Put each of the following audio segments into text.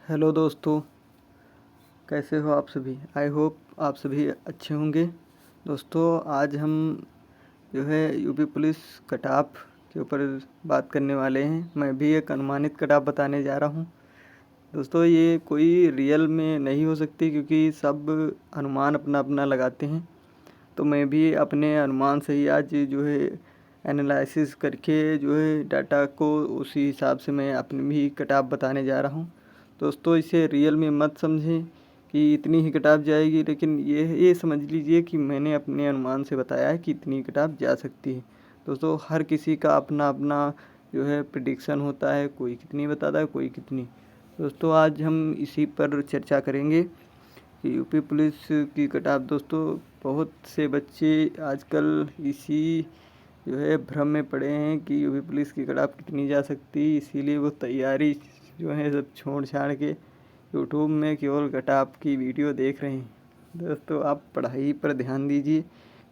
Hello दोस्तों, कैसे हो आप सभी। आई होप आप सभी अच्छे होंगे। दोस्तों, आज हम जो है यूपी पुलिस कट ऑफ के ऊपर बात करने वाले हैं। मैं भी एक अनुमानित कट ऑफ बताने जा रहा हूं। दोस्तों, ये कोई रियल में नहीं हो सकती क्योंकि सब अनुमान अपना अपना लगाते हैं। तो मैं भी अपने अनुमान से ही आज जो है एनालिसिस करके जो है डाटा को उसी हिसाब से मैं अपनी भी कट ऑफ बताने जा रहा हूँ। दोस्तों, इसे रियल में मत समझें कि इतनी ही कट ऑफ जाएगी, लेकिन ये समझ लीजिए कि मैंने अपने अनुमान से बताया है कि इतनी कट ऑफ जा सकती है। दोस्तों, हर किसी का अपना अपना जो है प्रिडिक्शन होता है, कोई कितनी बताता है, कोई कितनी। दोस्तों, आज हम इसी पर चर्चा करेंगे कि यूपी पुलिस की कट ऑफ। दोस्तों, बहुत से बच्चे आजकल इसी जो है भ्रम में पड़े हैं कि यूपी पुलिस की कट ऑफ कितनी जा सकती, इसीलिए वो तैयारी जो है सब छोड़ छाड़ के यूट्यूब में केवल कट ऑफ की वीडियो देख रहे हैं। दोस्तों, आप पढ़ाई पर ध्यान दीजिए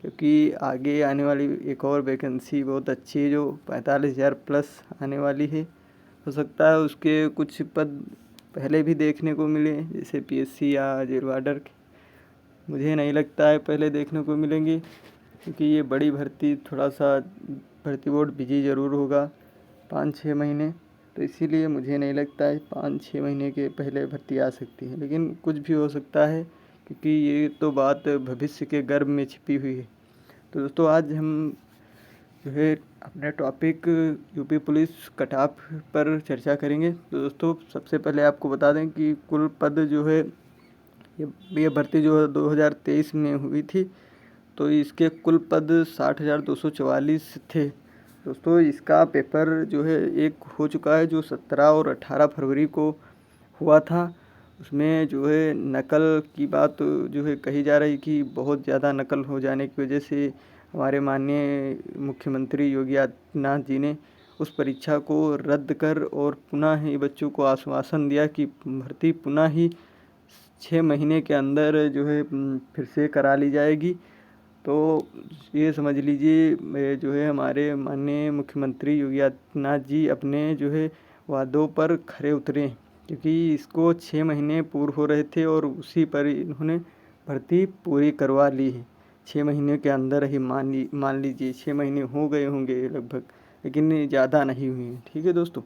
क्योंकि आगे आने वाली एक और वैकेंसी बहुत अच्छी है जो 45,000 प्लस आने वाली है। हो सकता है उसके कुछ पद पहले भी देखने को मिले, जैसे पीएससी या जेल वार्डर के। मुझे नहीं लगता है पहले देखने को मिलेंगे क्योंकि ये बड़ी भर्ती, थोड़ा सा भर्ती बोर्ड बिजी ज़रूर होगा 5-6 महीने। तो इसीलिए मुझे नहीं लगता है 5-6 महीने के पहले भर्ती आ सकती है, लेकिन कुछ भी हो सकता है क्योंकि ये तो बात भविष्य के गर्भ में छिपी हुई है। तो दोस्तों, आज हम जो है अपने topic UP police cut off पर चर्चा करेंगे। तो दोस्तों, सबसे पहले आपको बता दें कि कुल पद जो है ये भर्ती जो है 2023 में हुई थी, तो इसके कुल पद 60,244 थे। दोस्तों, इसका पेपर जो है एक हो चुका है जो 17 और 18 फरवरी को हुआ था। उसमें जो है नकल की बात जो है कही जा रही कि बहुत ज़्यादा नकल हो जाने की वजह से हमारे माननीय मुख्यमंत्री योगी आदित्यनाथ जी ने उस परीक्षा को रद्द कर और पुनः ही बच्चों को आश्वासन दिया कि भर्ती पुनः ही 6 महीने के अंदर जो है फिर से करा ली जाएगी। तो ये समझ लीजिए जो है हमारे माननीय मुख्यमंत्री योगी आदित्यनाथ जी अपने जो है वादों पर खरे उतरे, क्योंकि इसको 6 महीने पूर्ण हो रहे थे और उसी पर इन्होंने भर्ती पूरी करवा ली है। 6 महीने के अंदर ही मान लीजिए 6 महीने हो गए होंगे लगभग, लेकिन ज़्यादा नहीं हुए हैं। ठीक है दोस्तों,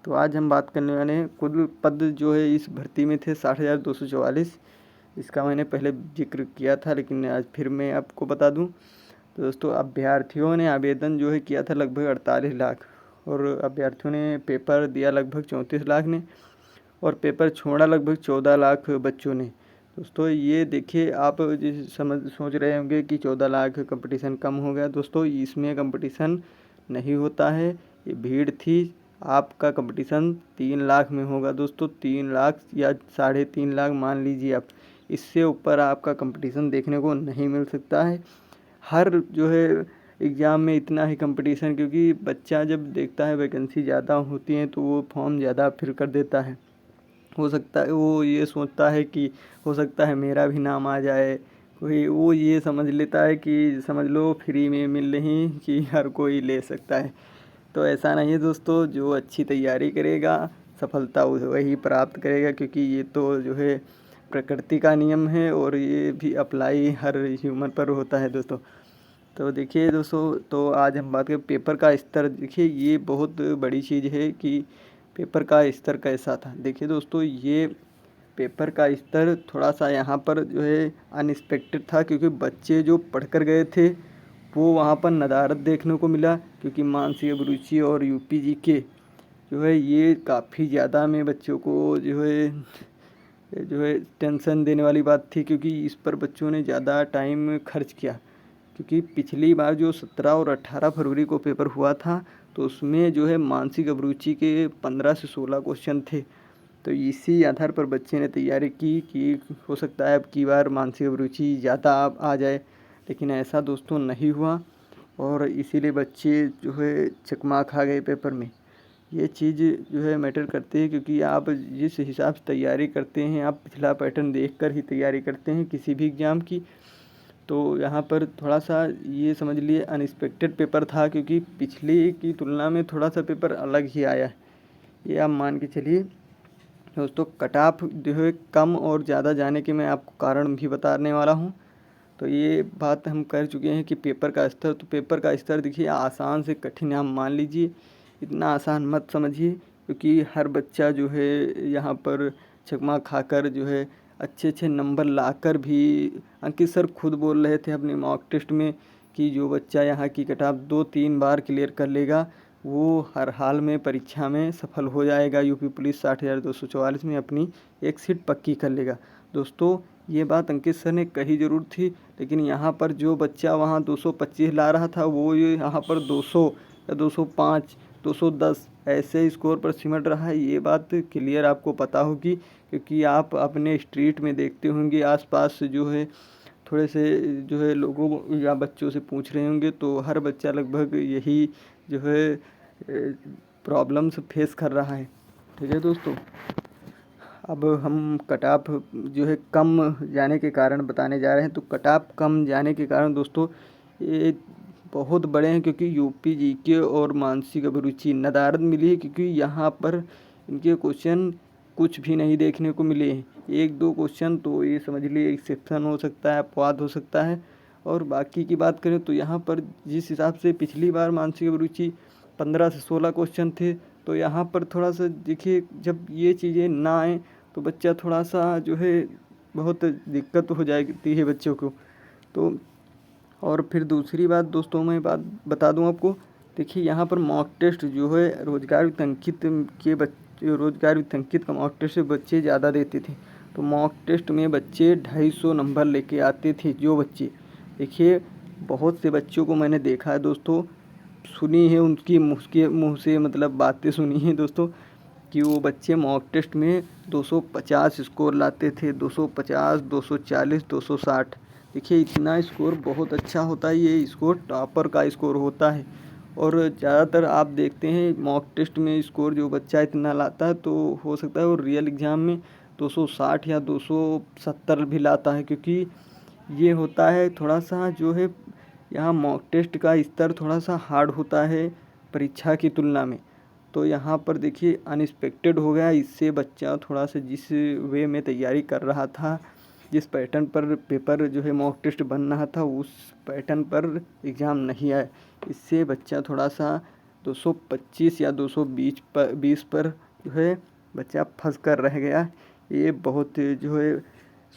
तो आज हम बात करने वाले हैं कुल पद जो है इस भर्ती में थे 60,244। इसका मैंने पहले जिक्र किया था, लेकिन आज फिर मैं आपको बता दूं। तो दोस्तों, अभ्यर्थियों ने आवेदन जो है किया था लगभग 48 लाख, और अभ्यर्थियों ने पेपर दिया लगभग 34 लाख ने, और पेपर छोड़ा लगभग 14 लाख बच्चों ने। दोस्तों, ये देखिए, आप सोच रहे होंगे कि 14 लाख कंपटीशन कम हो गया। दोस्तों, इसमें कंपटीशन नहीं होता है, ये भीड़ थी। आपका कंपटीशन 3 लाख में होगा दोस्तों, 3 लाख या 3.5 लाख मान लीजिए आप। इससे ऊपर आपका कंपटीशन देखने को नहीं मिल सकता है। हर जो है एग्ज़ाम में इतना ही कंपटीशन, क्योंकि बच्चा जब देखता है वैकेंसी ज़्यादा होती हैं तो वो फॉर्म ज़्यादा फिल कर देता है। हो सकता है वो ये सोचता है कि हो सकता है मेरा भी नाम आ जाए, कोई वो ये समझ लेता है कि समझ लो फ्री में मिल रही कि हर कोई ले सकता है। तो ऐसा नहीं है दोस्तों, जो अच्छी तैयारी करेगा सफलता वही प्राप्त करेगा, क्योंकि ये तो जो है प्रकृति का नियम है और ये भी अप्लाई हर ह्यूमन पर होता है दोस्तों। तो देखिए दोस्तों, तो आज हम बात करें पेपर का स्तर। देखिए, ये बहुत बड़ी चीज़ है कि पेपर का स्तर कैसा था। देखिए दोस्तों, ये पेपर का स्तर थोड़ा सा यहाँ पर जो है अनएक्सपेक्टेड था, क्योंकि बच्चे जो पढ़कर गए थे वो वहाँ पर नदारद देखने को मिला, क्योंकि मानसिक अभिरुचि और यूपी जीके जो है ये काफ़ी ज़्यादा में बच्चों को जो है टेंशन देने वाली बात थी, क्योंकि इस पर बच्चों ने ज़्यादा टाइम खर्च किया। क्योंकि पिछली बार जो 17 और 18 फरवरी को पेपर हुआ था, तो उसमें जो है मानसिक अभिरुचि के 15 से 16 क्वेश्चन थे। तो इसी आधार पर बच्चे ने तैयारी की कि हो सकता है अब की बार मानसिक अभिरुचि ज़्यादा आ जाए, लेकिन ऐसा दोस्तों नहीं हुआ, और इसीलिए बच्चे जो है चकमा खा गए पेपर में। ये चीज़ जो है मैटर करती है, क्योंकि आप जिस हिसाब से तैयारी करते हैं, आप पिछला पैटर्न देखकर ही तैयारी करते हैं किसी भी एग्ज़ाम की। तो यहाँ पर थोड़ा सा ये समझ लिए अनएक्सपेक्टेड पेपर था, क्योंकि पिछली की तुलना में थोड़ा सा पेपर अलग ही आया है। ये आप मान के चलिए। दोस्तों कट ऑफ जो है कम और ज़्यादा जाने के मैं आपको कारण भी बताने वाला हूँ। तो ये बात हम कर चुके हैं कि पेपर का स्तर, तो पेपर का स्तर देखिए आसान से कठिन आप मान लीजिए, इतना आसान मत समझिए, क्योंकि हर बच्चा जो है यहाँ पर चकमा खाकर जो है अच्छे अच्छे नंबर लाकर भी, अंकित सर खुद बोल रहे थे अपने मॉक टेस्ट में कि जो बच्चा यहाँ की कटाप 2-3 बार क्लियर कर लेगा वो हर हाल में परीक्षा में सफल हो जाएगा, यूपी पुलिस 60,244 में अपनी एक सीट पक्की कर लेगा। दोस्तों ये बात अंकित सर ने कही ज़रूर थी, लेकिन यहाँ पर जो बच्चा वहाँ 225 ला रहा था वो ये यहाँ पर 200 या 205, 210 ऐसे स्कोर पर सिमट रहा है। ये बात क्लियर आपको पता होगी, क्योंकि आप अपने स्ट्रीट में देखते होंगे आसपास जो है थोड़े से जो है लोगों या बच्चों से पूछ रहे होंगे, तो हर बच्चा लगभग यही जो है प्रॉब्लम्स फेस कर रहा है। ठीक है दोस्तों, अब हम कट ऑफ जो है कम जाने के कारण बताने जा रहे हैं। तो कट ऑफ कम जाने के कारण दोस्तों ये बहुत बड़े हैं, क्योंकि यूपी जीके और मानसिक अभिरुचि नदारद मिली है, क्योंकि यहाँ पर इनके क्वेश्चन कुछ भी नहीं देखने को मिले हैं। 1-2 क्वेश्चन तो ये समझ लिए एक्सेप्शन हो सकता है, अपवाद हो सकता है, और बाकी की बात करें तो यहाँ पर जिस हिसाब से पिछली बार मानसिक अभिरुचि 15 से 16 क्वेश्चन थे, तो यहाँ पर थोड़ा सा देखिए जब ये चीज़ें ना आएँ तो बच्चा थोड़ा सा जो है बहुत दिक्कत हो जाती है बच्चों को। तो और फिर दूसरी बात दोस्तों मैं बात बता दूं आपको, देखिए यहाँ पर मॉक टेस्ट जो है रोजगार वितंकित के बच्चे, रोजगार वितंकित का मॉक टेस्ट से बच्चे ज़्यादा देते थे। तो मॉक टेस्ट में बच्चे 250 नंबर लेके आते थे जो बच्चे, देखिए बहुत से बच्चों को मैंने देखा है दोस्तों, सुनी है उनकी मुँह से मतलब बातें सुनी हैं दोस्तों, कि वो बच्चे मॉक टेस्ट में 250 स्कोर लाते थे, 250, 240, 260। देखिए इतना स्कोर बहुत अच्छा होता है, ये स्कोर टॉपर का स्कोर होता है। और ज़्यादातर आप देखते हैं मॉक टेस्ट में स्कोर जो बच्चा इतना लाता है तो हो सकता है वो रियल एग्ज़ाम में 260 या 270 भी लाता है, क्योंकि ये होता है थोड़ा सा जो है यहाँ मॉक टेस्ट का स्तर थोड़ा सा हार्ड होता है परीक्षा की तुलना में। तो यहाँ पर देखिए अनएक्सपेक्टेड हो गया, इससे बच्चा थोड़ा सा जिस वे में तैयारी कर रहा था, जिस पैटर्न पर पेपर जो है मॉक टेस्ट बन रहा था उस पैटर्न पर एग्ज़ाम नहीं आया, इससे बच्चा थोड़ा सा 225 या 220 पर जो है बच्चा फंस कर रह गया। ये बहुत जो है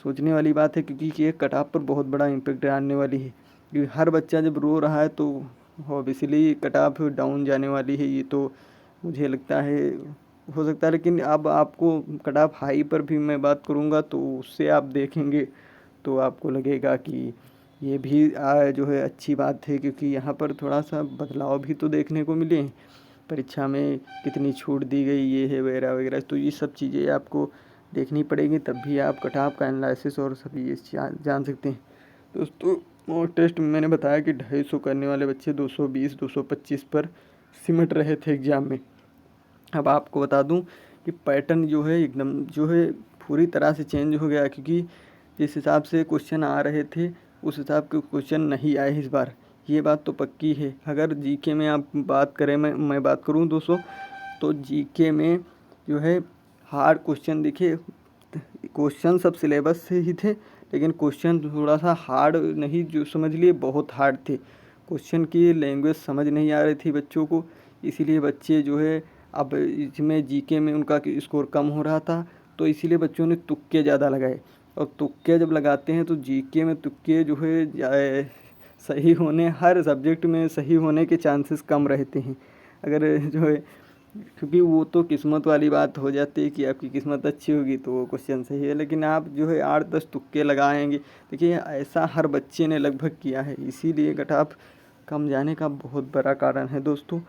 सोचने वाली बात है, क्योंकि ये कट ऑफ पर बहुत बड़ा इम्पेक्ट आने वाली है, क्योंकि हर बच्चा जब रो रहा है तो ऑब्वियसली कट ऑफ डाउन जाने वाली है। ये तो मुझे लगता है हो सकता है, लेकिन अब आपको कट ऑफ हाई पर भी मैं बात करूँगा तो उससे आप देखेंगे तो आपको लगेगा कि ये भी जो है अच्छी बात है, क्योंकि यहाँ पर थोड़ा सा बदलाव भी तो देखने को मिले हैं, परीक्षा में कितनी छूट दी गई ये है वगैरह वगैरह, तो ये सब चीज़ें आपको देखनी पड़ेगी, तब भी आप कट ऑफ का एनालिसिस और सभी ये जान सकते हैं। दोस्तों मॉक टेस्ट में मैंने बताया कि 250 करने वाले बच्चे 220, 225 पर सिमट रहे थे एग्ज़ाम में। अब आपको बता दूं कि पैटर्न जो है एकदम जो है पूरी तरह से चेंज हो गया, क्योंकि जिस हिसाब से क्वेश्चन आ रहे थे उस हिसाब के क्वेश्चन नहीं आए इस बार, ये बात तो पक्की है। अगर जीके में आप बात करें, मैं बात करूं दोस्तों, तो जीके में जो है हार्ड क्वेश्चन, देखिए क्वेश्चन सब सिलेबस से ही थे, लेकिन क्वेश्चन थोड़ा सा हार्ड नहीं, जो समझ लिए बहुत हार्ड थे। क्वेश्चन की लैंग्वेज समझ नहीं आ रही थी बच्चों को, इसीलिए बच्चे जो है अब इसमें जीके में उनका स्कोर कम हो रहा था, तो इसीलिए बच्चों ने तुक्के ज़्यादा लगाए। और तुक्के जब लगाते हैं तो जीके में तुक्के जो है सही होने, हर सब्जेक्ट में सही होने के चांसेस कम रहते हैं, अगर जो है, क्योंकि वो तो किस्मत वाली बात हो जाती है कि आपकी किस्मत अच्छी होगी तो वो क्वेश्चन सही है, लेकिन आप जो है 8-10 तुक्के लगाएंगे, देखिए ऐसा हर बच्चे ने लगभग किया है, इसीलिए कट ऑफ कम जाने का बहुत बड़ा कारण है दोस्तों।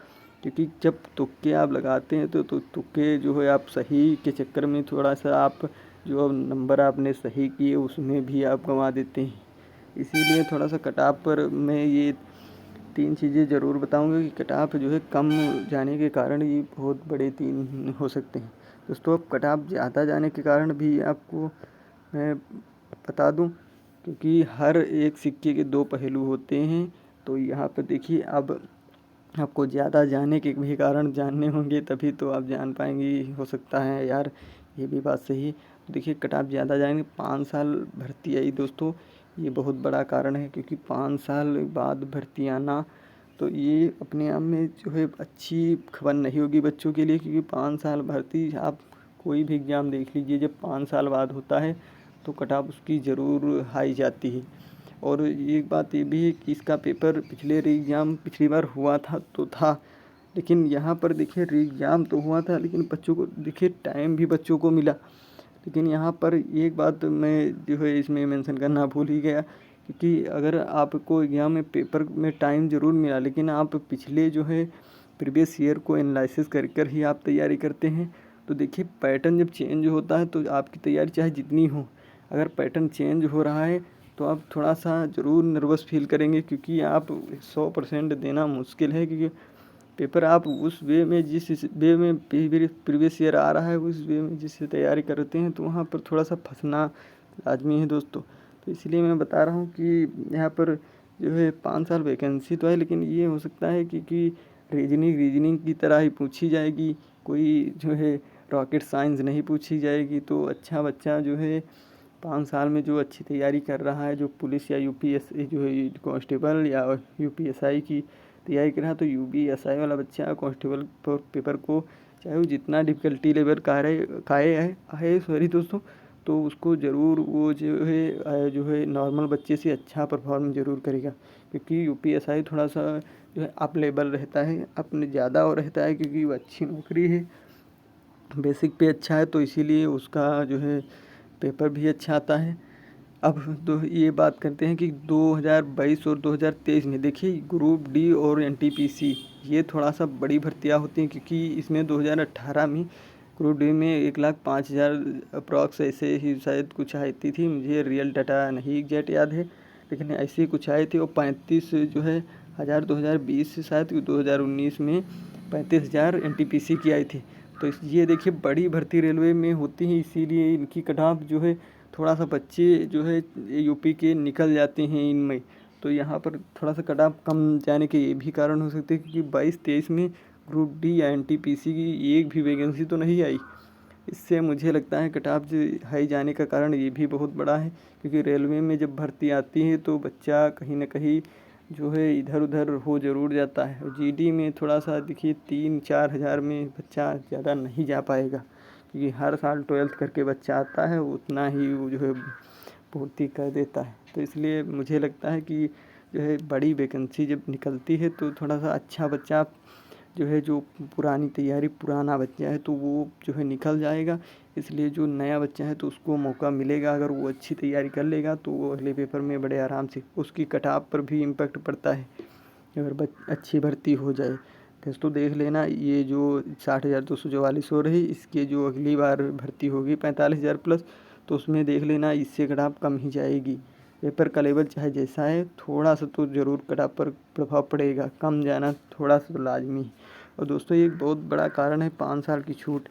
क्योंकि जब तुक्के आप लगाते हैं तो तुक्के जो है आप सही के चक्कर में थोड़ा सा आप जो नंबर आपने सही किए उसमें भी आप गंवा देते हैं, इसीलिए थोड़ा सा कट ऑफ पर मैं ये 3 चीज़ें ज़रूर बताऊंगा कि कट ऑफ जो है कम जाने के कारण ये बहुत बड़े 3 हो सकते हैं दोस्तों। अब कट ऑफ ज़्यादा जाने के कारण भी आपको मैं बता दूं, क्योंकि हर एक सिक्के के 2 पहलू होते हैं। तो यहाँ पर देखिए अब आपको ज़्यादा जाने के भी कारण जानने होंगे, तभी तो आप जान पाएंगे। हो सकता है यार, ये भी बात सही है। देखिए कट ऑफ ज़्यादा जाएंगे, 5 साल भर्ती आई दोस्तों, ये बहुत बड़ा कारण है, क्योंकि 5 साल बाद भर्ती आना तो ये अपने आप में जो है अच्छी खबर नहीं होगी बच्चों के लिए, क्योंकि 5 साल भर्ती, आप कोई भी एग्ज़ाम देख लीजिए, जब 5 साल बाद होता है तो कट ऑफ उसकी ज़रूर हाई जाती है। और एक बात ये भी है कि इसका पेपर पिछले री एग्ज़ाम पिछली बार हुआ था तो था, लेकिन यहाँ पर देखिए री एग्ज़ाम तो हुआ था, लेकिन बच्चों को देखिए टाइम भी बच्चों को मिला। लेकिन यहाँ पर एक बात मैं जो है इसमें मेंशन करना भूल ही गया, क्योंकि अगर आपको एग्ज़ाम में पेपर में टाइम ज़रूर मिला, लेकिन आप पिछले जो है प्रीवियस ईयर को एनालिसिस कर कर ही आप तैयारी करते हैं, तो देखिए पैटर्न जब चेंज होता है तो आपकी तैयारी चाहे जितनी हो, अगर पैटर्न चेंज हो रहा है तो आप थोड़ा सा ज़रूर नर्वस फील करेंगे, क्योंकि आप 100% देना मुश्किल है, क्योंकि पेपर आप उस वे में जिस वे में प्रीवियस ईयर आ रहा है उस वे में जिससे तैयारी करते हैं, तो वहाँ पर थोड़ा सा फंसना लाजमी है दोस्तों। तो इसलिए मैं बता रहा हूँ कि यहाँ पर जो है 5 साल वैकेंसी तो है, लेकिन ये हो सकता है कि रीजनिंग की तरह ही पूछी जाएगी, कोई जो है रॉकेट साइंस नहीं पूछी जाएगी। तो अच्छा बच्चा जो है 5 साल में जो अच्छी तैयारी कर रहा है, जो पुलिस या यूपीएससी जो है कांस्टेबल या यूपीएसआई की तैयारी कर रहा है, तो यूपीएसआई वाला बच्चा कांस्टेबल पेपर को चाहे वो जितना डिफ़िकल्टी लेवल आए सॉरी दोस्तों, तो उसको ज़रूर वो जो है नॉर्मल बच्चे से अच्छा परफॉर्म ज़रूर करेगा, क्योंकि यूपीएसआई थोड़ा सा जो है अप लेवल रहता है, अपने ज़्यादा और रहता है, क्योंकि वो अच्छी नौकरी है, बेसिक पे अच्छा है, तो इसीलिए उसका जो है पेपर भी अच्छा आता है। अब तो ये बात करते हैं कि 2022 और 2023 में देखिए ग्रुप डी और एनटीपीसी ये थोड़ा सा बड़ी भर्तियां होती हैं, क्योंकि इसमें 2018 में ग्रुप डी में 1,05,000 अप्रॉक्स ऐसे ही शायद कुछ आई थी, मुझे रियल डाटा नहीं एग्जैक्ट याद है, लेकिन ऐसे ही कुछ आए थे। और 35 जो है 2020 से शायद 2019 में 35,000 एनटीपीसी की आई थी। तो ये देखिए बड़ी भर्ती रेलवे में होती है, इसीलिए इनकी कट ऑफ जो है थोड़ा सा बच्चे जो है यूपी के निकल जाते हैं इनमें, तो यहाँ पर थोड़ा सा कट ऑफ कम जाने के ये भी कारण हो सकते हैं, क्योंकि 22-23 में ग्रुप डी या एनटीपीसी की एक भी वैकेंसी तो नहीं आई। इससे मुझे लगता है कट ऑफ जो हाई जाने का कारण ये भी बहुत बड़ा है, क्योंकि रेलवे में जब भर्ती आती है तो बच्चा कहीं ना कहीं जो है इधर उधर हो ज़रूर जाता है। और जीडी में थोड़ा सा देखिए 3-4 हज़ार में बच्चा ज़्यादा नहीं जा पाएगा, क्योंकि हर साल 12th करके बच्चा आता है, उतना ही वो जो है पूर्ति कर देता है। तो इसलिए मुझे लगता है कि जो है बड़ी वैकेंसी जब निकलती है तो थोड़ा सा अच्छा बच्चा जो है, जो पुरानी तैयारी पुराना बच्चा है तो वो जो है निकल जाएगा, इसलिए जो नया बच्चा है तो उसको मौका मिलेगा, अगर वो अच्छी तैयारी कर लेगा तो वो अगले पेपर में बड़े आराम से, उसकी कट ऑफ पर भी इम्पैक्ट पड़ता है अगर अच्छी भर्ती हो जाए। दोस्तों देख लेना, ये जो 60,244 हो रही, इसके जो अगली बार भर्ती होगी 45,000 प्लस, तो उसमें देख लेना इससे कट ऑफ कम ही जाएगी। पेपर का लेवल चाहे जैसा है, थोड़ा सा तो ज़रूर कट ऑफ पर प्रभाव पड़ेगा, कम जाना थोड़ा सा तो लाजमी है। और दोस्तों एक बहुत बड़ा कारण है 5 साल की छूट,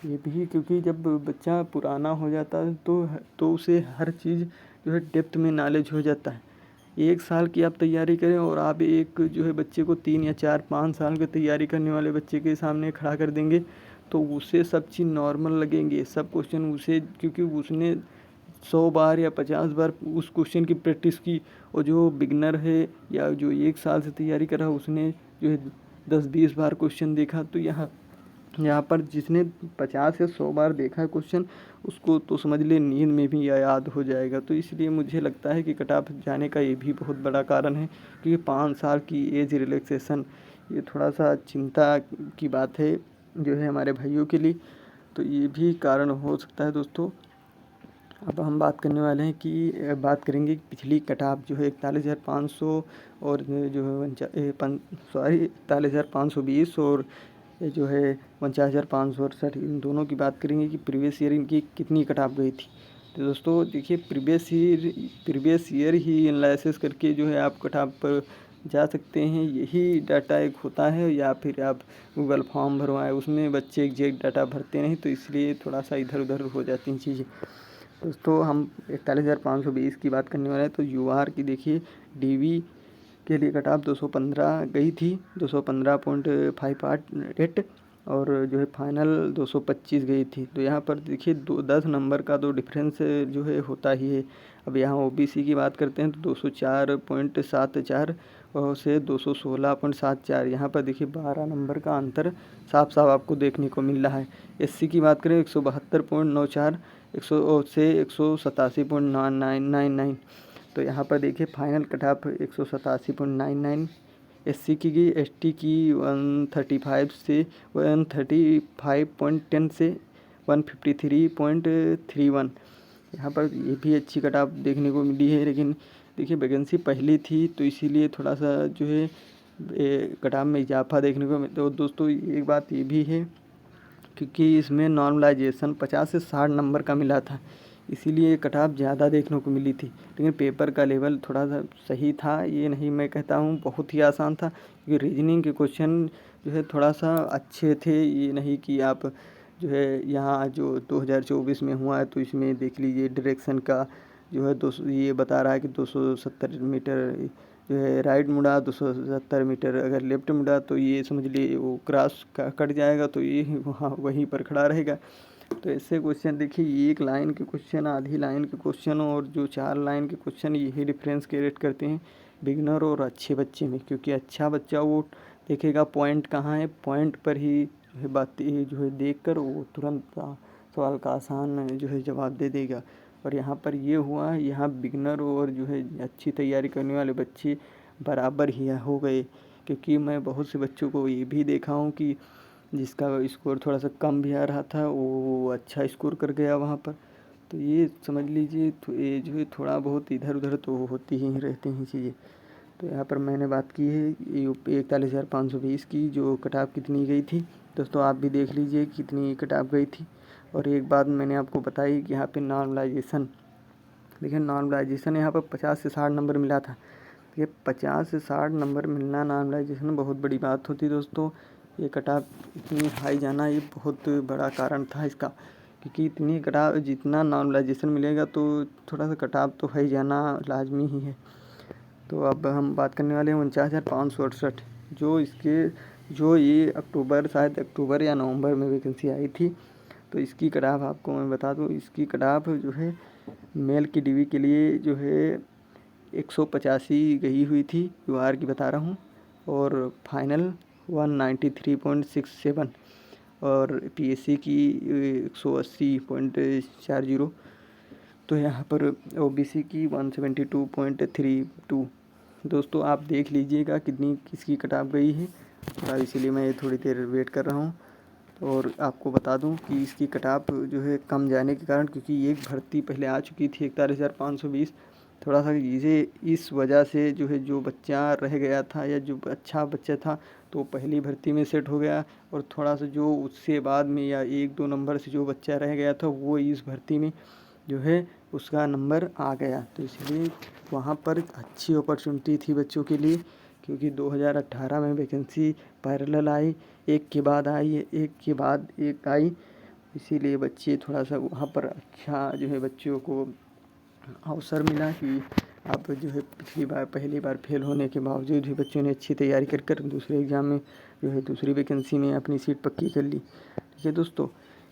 ये भी क्योंकि जब बच्चा पुराना हो जाता है तो उसे हर चीज़ जो है डेप्थ में नॉलेज हो जाता है। 1 साल की आप तैयारी करें और आप एक जो है बच्चे को 3 या 4-5 साल की तैयारी करने वाले बच्चे के सामने खड़ा कर देंगे, तो उसे सब चीज़ नॉर्मल लगेंगे, सब क्वेश्चन उसे, क्योंकि उसने 100 बार या 50 बार उस क्वेश्चन की प्रैक्टिस की। और जो बिगनर है या जो 1 साल से तैयारी कर रहा है, उसने जो है 10-20 बार क्वेश्चन देखा, तो यहाँ पर जिसने 50 या 100 बार देखा है क्वेश्चन, उसको तो समझ ले नींद में भी याद हो जाएगा। तो इसलिए मुझे लगता है कि कट ऑफ जाने का ये भी बहुत बड़ा कारण है, क्योंकि 5 साल की एज रिलैक्सेशन ये थोड़ा सा चिंता की बात है जो है हमारे भाइयों के लिए, तो ये भी कारण हो सकता है दोस्तों। अब हम बात करने वाले हैं कि बात करेंगे कि पिछली कट ऑफ जो है 41,500 और जो है 41,520 और ये जो है 49,568, इन दोनों की बात करेंगे कि प्रीवियस ईयर इनकी कितनी कट ऑफ गई थी। तो दोस्तों देखिए प्रीवियस ईयर ही एनालिसिस करके जो है आप कट ऑफ पर जा सकते हैं, यही डाटा एक होता है, या फिर आप गूगल फॉर्म भरवाएं, उसमें बच्चे एग्जैक्ट डाटा भरते नहीं, तो इसलिए थोड़ा सा इधर उधर हो जाती हैं चीज़ें। दोस्तों हम 41,520 की बात करने वाले हैं, तो यूआर की देखिए डीवी के लिए कट ऑफ 215 गई थी, 215.58 और जो है फाइनल 225 गई थी। तो यहाँ पर देखिए 10 नंबर का तो डिफरेंस जो है होता ही है। अब यहाँ ओबीसी की बात करते हैं तो 204.74 और से 216.74, यहाँ पर देखिए 12 नंबर का अंतर साफ साफ आपको देखने को मिल रहा है। एससी की बात करें 172.94 100 से 187.99, तो यहाँ पर देखिए फाइनल कट ऑफ 187.99 एससी की गई। एसटी की 135 से 135.10 से 153.31, यहाँ पर ये भी अच्छी कट ऑफ देखने को मिली है। लेकिन देखिए वैकेंसी पहली थी तो इसीलिए थोड़ा सा जो है कट ऑफ में इजाफा देखने को मिलता है। और दोस्तों एक बात ये भी है क्योंकि इसमें नॉर्मलाइजेशन 50 से 60 नंबर का मिला था, इसीलिए कट ऑफ ज़्यादा देखने को मिली थी। लेकिन पेपर का लेवल थोड़ा सा सही था, ये नहीं मैं कहता हूँ बहुत ही आसान था, क्योंकि रीजनिंग के क्वेश्चन जो है थोड़ा सा अच्छे थे। ये नहीं कि आप जो है यहाँ जो 2024 में हुआ है तो इसमें देख लीजिए डायरेक्शन का जो है 200 ये बता रहा है कि 270 मीटर जो है राइट मुड़ा, 270 मीटर अगर लेफ्ट मुड़ा तो ये समझ लिए वो क्रॉस का कट जाएगा, तो ये वहाँ वहीं पर खड़ा रहेगा। तो ऐसे क्वेश्चन देखिए, एक लाइन के क्वेश्चन, आधी लाइन के क्वेश्चन और जो 4 लाइन के क्वेश्चन, यही डिफरेंस क्रिएट करते हैं बिगनर और अच्छे बच्चे में। क्योंकि अच्छा बच्चा वो देखेगा पॉइंट कहाँ है, पॉइंट पर ही जो है बातें जो है देख कर वो तुरंत सवाल का आसान जो है जवाब दे देगा। और यहाँ पर ये हुआ, यहाँ बिगनर और जो है अच्छी तैयारी करने वाले बच्चे बराबर ही हो गए। क्योंकि मैं बहुत से बच्चों को ये भी देखा हूँ कि जिसका स्कोर थोड़ा सा कम भी आ रहा था वो अच्छा स्कोर कर गया वहाँ पर। तो ये समझ लीजिए तो ये जो है थोड़ा बहुत इधर उधर तो होती ही रहती हैं चीज़ें। तो यहाँ पर मैंने बात की है 41,520 की, जो कट ऑफ कितनी गई थी। दोस्तों आप भी देख लीजिए कितनी कट ऑफ गई थी। और एक बात मैंने आपको बताई कि यहाँ पे नॉर्मलाइजेशन, देखिए नॉर्मलाइजेशन यहाँ पर 50 से 60 नंबर मिला था। ये 50 से 60 नंबर मिलना नॉर्मलाइजेशन बहुत बड़ी बात होती है दोस्तों। ये कट ऑफ इतनी हाई जाना ये बहुत बड़ा कारण था इसका, क्योंकि इतनी कट ऑफ जितना नॉर्मलाइजेशन मिलेगा तो थोड़ा सा कट ऑफ तो हाई जाना लाजमी ही है। तो अब हम बात करने वाले हैं 49,568, जो ये अक्टूबर, शायद अक्टूबर या नवंबर में वैकेंसी आई थी। तो इसकी कट ऑफ आपको मैं बता दूं, इसकी कट ऑफ जो है मेल की डीवी के लिए जो है 185 गई हुई थी, यूआर की बता रहा हूँ, और फाइनल 193.67 और पीएससी की 180.40। तो यहाँ पर ओबीसी की 172.32। दोस्तों आप देख लीजिएगा कितनी किसकी कट ऑफ गई है, और इसीलिए मैं थोड़ी देर वेट कर रहा हूँ। और आपको बता दूं कि इसकी कट ऑफ जो है कम जाने के कारण, क्योंकि एक भर्ती पहले आ चुकी थी 41,520, थोड़ा सा इस वजह से जो है जो बच्चा रह गया था या जो अच्छा बच्चा था तो पहली भर्ती में सेट हो गया, और थोड़ा सा जो उससे बाद में या 1-2 नंबर से जो बच्चा रह गया था वो इस भर्ती में जो है उसका नंबर आ गया। तो इसलिए वहाँ पर अच्छी अपॉर्चुनिटी थी बच्चों के लिए, क्योंकि 2018 में वैकेंसी पैरेलल आई, एक के बाद आई, एक के बाद एक आई, इसीलिए बच्चे थोड़ा सा वहाँ पर अच्छा जो है बच्चों को अवसर मिला कि आप जो है पहली बार फेल होने के बावजूद भी बच्चों ने अच्छी तैयारी कर दूसरे एग्ज़ाम में जो है दूसरी वैकेंसी में अपनी सीट पक्की कर ली। ठीक है दोस्तों,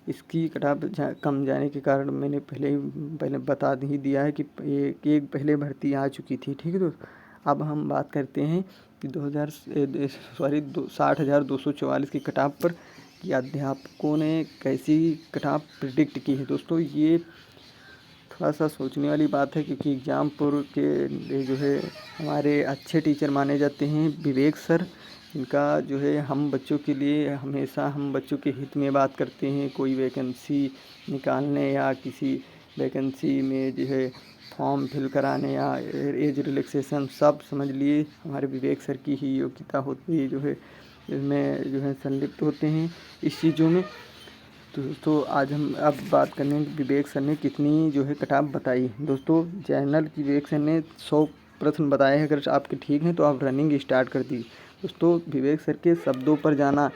इसकी कट ऑफ कम जाने के कारण मैंने पहले बता ही दिया है कि एक पहले भर्ती आ चुकी थी। ठीक है दोस्तों, अब हम बात करते हैं कि 60,244 की कट ऑफ पर कि अध्यापकों ने कैसी कट ऑफ प्रिडिक्ट की है। दोस्तों ये थोड़ा सा सोचने वाली बात है, क्योंकि एग्जामपुर के जो है हमारे अच्छे टीचर माने जाते हैं विवेक सर, इनका जो है हम बच्चों के लिए हमेशा हम बच्चों के हित में बात करते हैं। कोई वैकेंसी निकालने या किसी वैकेंसी में जो है फॉर्म फिल कराने या एज रिलैक्सेशन, सब समझ लिए हमारे विवेक सर की ही योग्यता होती है, जो है इसमें जो है संलिप्त होते हैं इस चीज़ों में। तो दोस्तों आज हम अब बात करने विवेक सर ने कितनी जो है कट ऑफ बताई। दोस्तों जर्नल की विवेक सर ने 100 प्रश्न बताए हैं, अगर आपके ठीक हैं तो आप रनिंग स्टार्ट कर दी। दोस्तों विवेक सर के शब्दों पर जाना,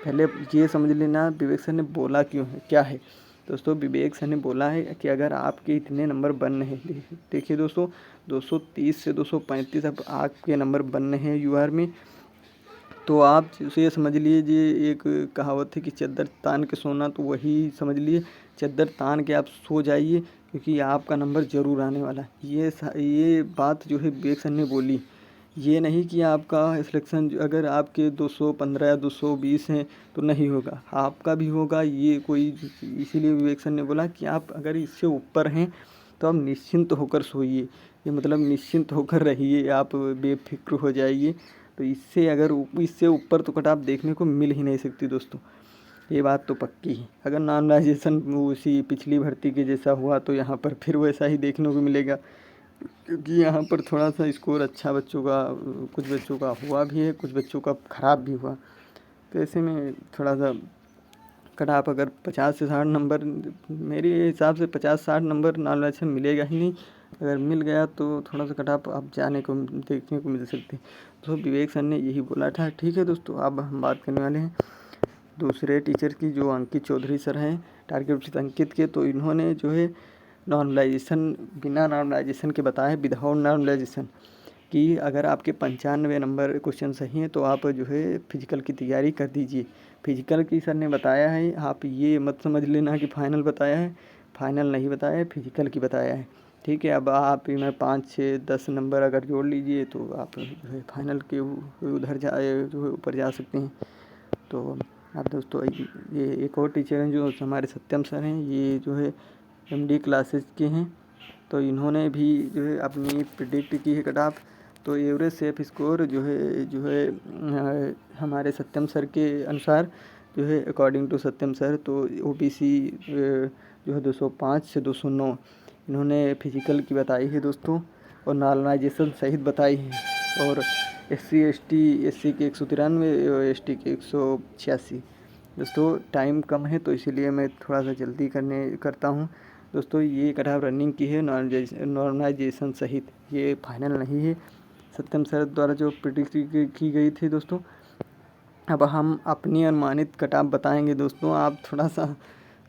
पहले ये समझ लेना विवेक सर ने बोला क्यों है, क्या है। दोस्तों विवेक सर ने बोला है कि अगर आपके इतने नंबर बन रहे हैं, देखिए दोस्तों 230 से 235 अब आपके नंबर बन रहे हैं यूआर में, तो आप ये समझ लीजिए, एक कहावत है कि चद्दर तान के सोना, तो वही समझ लिए, चद्दर तान के आप सो जाइए क्योंकि आपका नंबर ज़रूर आने वाला है। ये बात जो है विवेक सर ने बोली, ये नहीं कि आपका सिलेक्शन अगर आपके 215 या 220 हैं तो नहीं होगा, आपका भी होगा। ये कोई, इसीलिए विवेक सर ने बोला कि आप अगर इससे ऊपर हैं तो आप निश्चिंत होकर सोइए, ये मतलब निश्चिंत होकर रहिए, आप बेफिक्र हो जाइए। तो इससे ऊपर तो कट ऑफ देखने को मिल ही नहीं सकती दोस्तों, ये बात तो पक्की है। अगर नॉर्मलाइजेशन उसी पिछली भर्ती के जैसा हुआ तो यहाँ पर फिर वैसा ही देखने को मिलेगा, क्योंकि यहाँ पर थोड़ा सा स्कोर अच्छा बच्चों का, कुछ बच्चों का हुआ भी है, कुछ बच्चों का ख़राब भी हुआ। तो ऐसे में थोड़ा सा कट ऑफ अगर 50 से 60 नंबर, मेरे हिसाब से 50-60 नंबर नॉर्मलाइजेशन मिलेगा ही नहीं, अगर मिल गया तो थोड़ा सा कट ऑफ आप जाने को देखने को मिल सकती। तो विवेक सर ने यही बोला था। ठीक है दोस्तों, अब हम बात करने वाले हैं दूसरे टीचर की, जो अंकित चौधरी सर हैं, टारगेट विद अंकित के। तो इन्होंने जो है नॉर्मलाइजेशन, बिना नॉर्मलाइजेशन के बताया, विदाउट नॉर्मलाइजेशन, कि अगर आपके 95 नंबर क्वेश्चन सही हैं तो आप जो है फिजिकल की तैयारी कर दीजिए। फिजिकल की सर ने बताया है, आप ये मत समझ लेना कि फाइनल बताया है, फाइनल नहीं बताया है, फिजिकल की बताया है। ठीक है, अब आप में 5, 6, 10 नंबर अगर जोड़ लीजिए तो आप जो है फाइनल के उधर जो है ऊपर जा सकते हैं। तो आप दोस्तों, ये एक और टीचर हैं जो हमारे सत्यम सर हैं, ये जो है एमडी क्लासेस के हैं। तो इन्होंने भी जो है अपनी प्रिडिक्ट की है कट ऑफ। तो एवरेज सेफ स्कोर जो है हमारे सत्यम सर के अनुसार जो है, अकॉर्डिंग टू सत्यम सर, तो ओबीसी जो है 205 से 209 इन्होंने फिजिकल की बताई है दोस्तों, और नॉर्मलाइजेशन सहित बताई है। और एससी के 193 और एसटी के 186। दोस्तों टाइम कम है तो इसीलिए मैं थोड़ा सा जल्दी करता हूँ। दोस्तों ये कट ऑफ रनिंग की है नॉर्मलाइजेशन सहित, ये फाइनल नहीं है, सत्यम सर द्वारा जो प्रिडिक्ट की गई थी दोस्तों। अब हम अपनी अनुमानित कट ऑफ बताएंगे दोस्तों, आप थोड़ा सा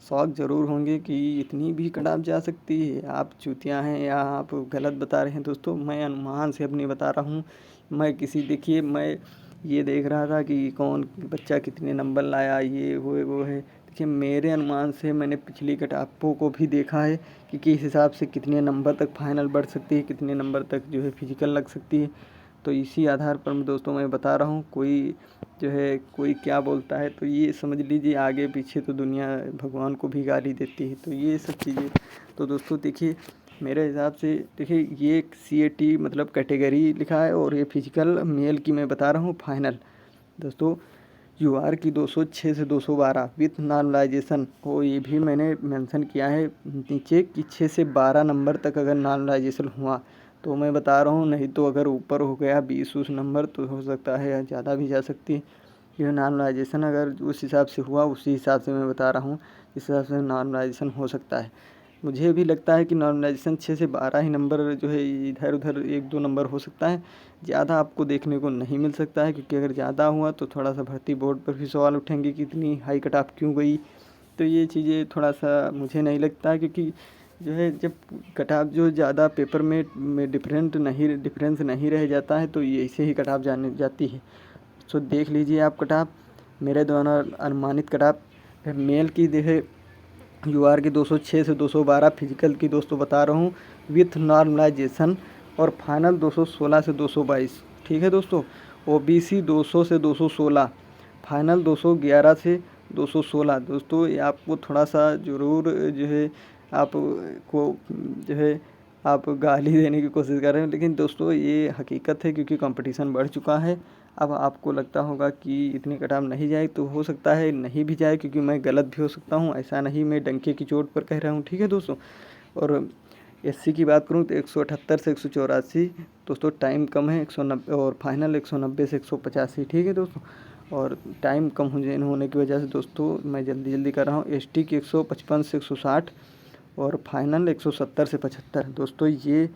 शौक ज़रूर होंगे कि इतनी भी कट ऑफ जा सकती है, आप चूतिया हैं या आप गलत बता रहे हैं। दोस्तों मैं अनुमान से अपनी बता रहा हूँ, मैं देखिए मैं ये देख रहा था कि कौन बच्चा कितने नंबर लाया, ये वो है। देखिए मेरे अनुमान से मैंने पिछली कट ऑफों को भी देखा है कि किस हिसाब से कितने नंबर तक फाइनल बढ़ सकती है, कितने नंबर तक जो है फिजिकल लग सकती है। तो इसी आधार पर दोस्तों मैं बता रहा हूँ। कोई जो है कोई क्या बोलता है तो ये समझ लीजिए, आगे पीछे तो दुनिया भगवान को भी गाली देती है। तो ये सब चीज़ें, तो दोस्तों देखिए मेरे हिसाब से, देखिए ये CAT मतलब कैटेगरी लिखा है, और ये फिजिकल मेल की मैं बता रहा हूँ फाइनल। दोस्तों UR की 206 से 212 विथ नॉर्मलाइजेशन, और ये भी मैंने मेंशन किया है नीचे कि 6 से 12 नंबर तक अगर नॉर्मलाइजेशन हुआ तो मैं बता रहा हूँ, नहीं तो अगर ऊपर हो गया 20 नंबर तो हो सकता है ज़्यादा भी जा सकती है। ये नॉर्मलाइजेशन अगर उस हिसाब से हुआ, उसी हिसाब से मैं बता रहा हूँ, इस हिसाब से नॉर्मलाइजेशन हो सकता है। मुझे भी लगता है कि नॉर्मलाइजेशन 6 से 12 ही नंबर जो है, इधर उधर 1-2 नंबर हो सकता है, ज़्यादा आपको देखने को नहीं मिल सकता है। क्योंकि अगर ज़्यादा हुआ तो थोड़ा सा भर्ती बोर्ड पर भी सवाल उठेंगे कि इतनी हाई कट ऑफ क्यों गई। तो ये चीज़ें थोड़ा सा मुझे नहीं लगता है, क्योंकि जो है जब कट ऑफ जो ज़्यादा पेपर में डिफरेंस नहीं रह जाता है तो ये ऐसे ही कट ऑफ जाती है। सो देख लीजिए आप कट ऑफ, मेरे द्वारा अनुमानित कट ऑफ। फिर मेल की जो है UR की 206 से 212 फिजिकल की दोस्तों बता रहा हूँ विथ नॉर्मलाइजेशन, और फाइनल 216 से 222। ठीक है दोस्तों, OBC 200 से 216, फाइनल 211 से 216। दोस्तों ये आपको थोड़ा सा ज़रूर जो है आपको जो है आप गाली देने की कोशिश कर रहे हैं, लेकिन दोस्तों ये हकीकत है, क्योंकि कंपटीशन बढ़ चुका है। अब आपको लगता होगा कि इतनी कट ऑफ नहीं जाए, तो हो सकता है नहीं भी जाए, क्योंकि मैं गलत भी हो सकता हूँ, ऐसा नहीं मैं डंके की चोट पर कह रहा हूँ। ठीक है दोस्तों, और SC की बात करूँ तो 178 से 184 दोस्तों, टाइम कम है 190, और फाइनल 190 से 185। ठीक है दोस्तों, और टाइम कम होने की वजह से दोस्तों मैं जल्दी कर रहा हूँ। ST की 155 से 160, और फाइनल 170 से 75। दोस्तों ये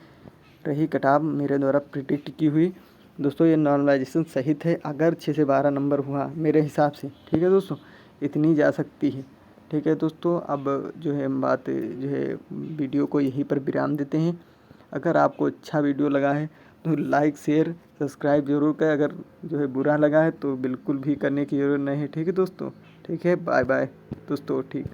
रही कट ऑफ मेरे द्वारा प्रिडिक्ट की हुई। दोस्तों ये नॉर्मलाइजेशन सहित है, अगर 6 से 12 नंबर हुआ मेरे हिसाब से। ठीक है दोस्तों, इतनी जा सकती है। ठीक है दोस्तों, अब जो है हम बात जो है वीडियो को यहीं पर विराम देते हैं। अगर आपको अच्छा वीडियो लगा है तो लाइक शेयर सब्सक्राइब ज़रूर करें। अगर जो है बुरा लगा है तो बिल्कुल भी करने की ज़रूरत नहीं है। ठीक है दोस्तों, ठीक है, बाय बाय दोस्तों, ठीक।